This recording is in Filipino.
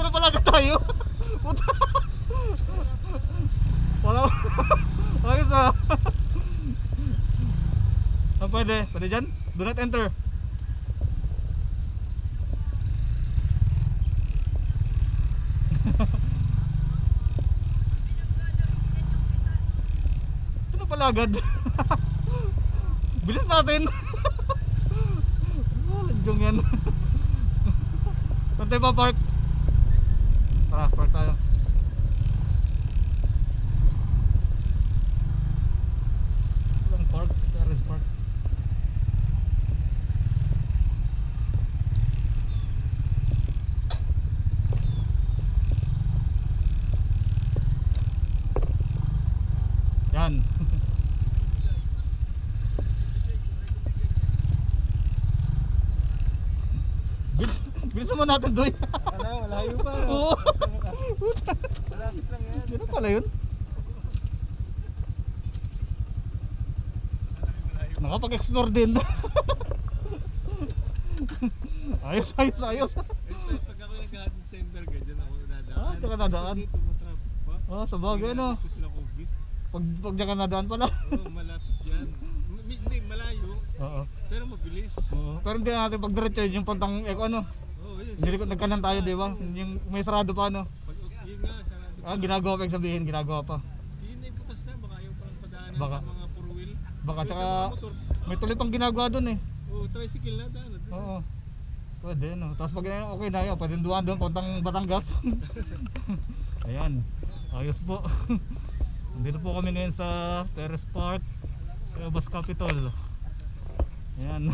Dito na pala tayo. Puta. Wala. Wala isa. Pwede. Pwede dyan? Do not enter. Ito na pala agad. Bilis natin. Lanjong yan. Saan tayo pa park? Tara, park tayo. Walang park, terrace park. Yan. Bilis naman natin doy. Ano, malayo pa. Oo. Malapit lang yan. Sino pala yun? Nakapag-explore din. Ayos. Pag ako nag-December, ganyan ako nadaan. Ah, saka nadaan. Dito, matraffic pa. Ah, sa bagay no. Dito sila COVID. Pag diyan ka nadaan pala. Oo, malapit yan. Hindi, malayo. Oo. Pero mabilis. Oo. Pero hindi natin pag diretso yung pantang ano. Oo, yun. Hindi ko nagkanan tayo, di ba? Yung may sarado pa ano. Yun nga, sarado. Ah, ginagawa pa yung sabihin, ginagawa pa. Yun na yung butas na, baka yung palang padaanan Baka. sa mga four wheel. Baka Pero tsaka sa mga motor, may tuloy pang ginagawa doon eh. oo, tricycle na daan. Oo. Pwede no. Tapos pag okay na yun, pwede duwan doon pantang Batangas. Ayan. Ayos po. Dito po kami ngayon sa Terrace Park, Bas Capitol. Ayan.